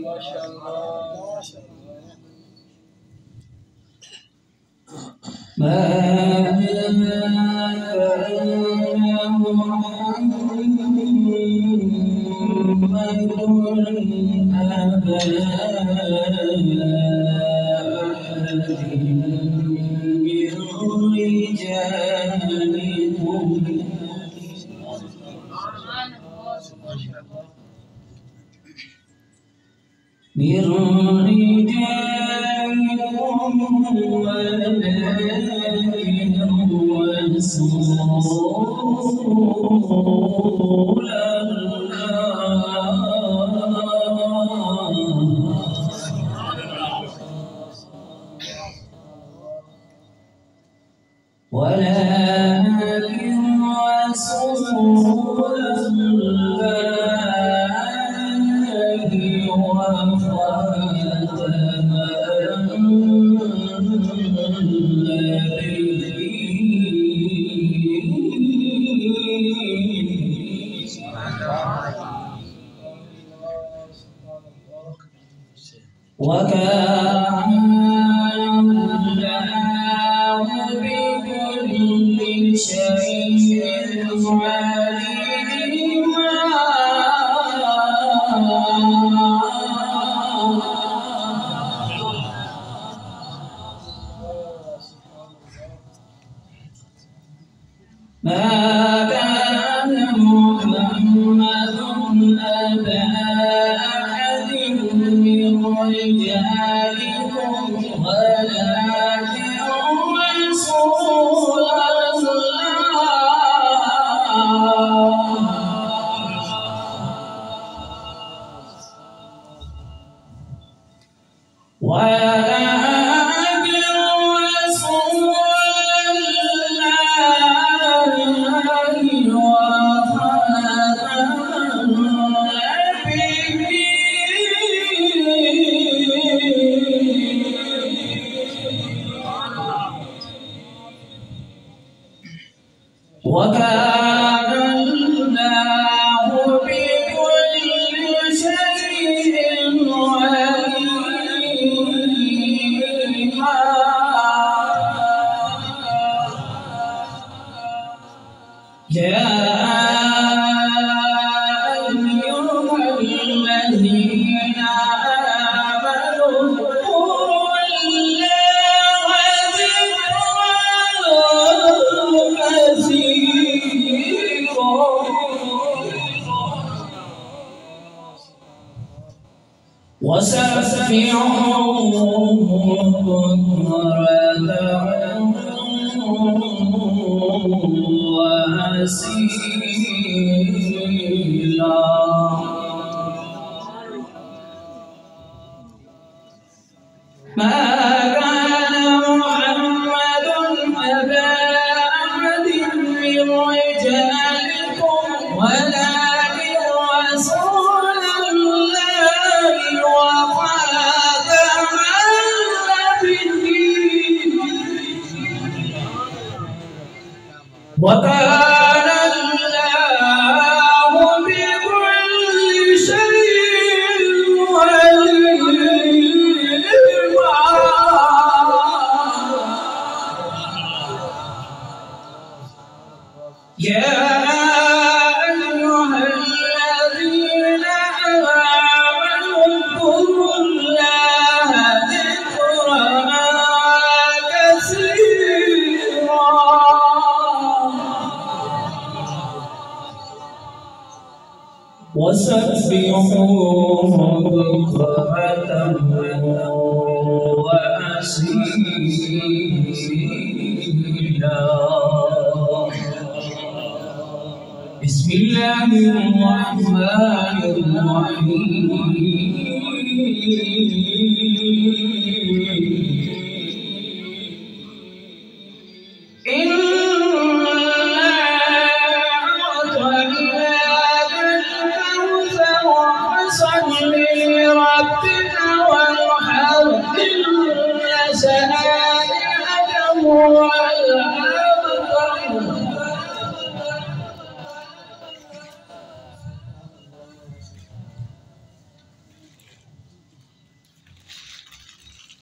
ما شاء الله ما كان محمد أبا أحد من رجالكم ولكن رسول وكان الله بكل شيء عليما ما كان محمد أبا أحد من رجالكم ولكن رسول وكان الله بكل شيء عليما يا أيها الذين آمنوا اذكروا الله ذكرا كثيرا وسبحوه بكرة وأصيلا ما كان محمد أبا أحد من رجالكم ولكن رسول الله وخاتم النبيين وكان الله بكل شيء عليما يا أيها الذين آمنوا اذكروا الله ذكرا كثيرا وسبحوه بكرة وأصيلا بسم الله الرحمن الرحيم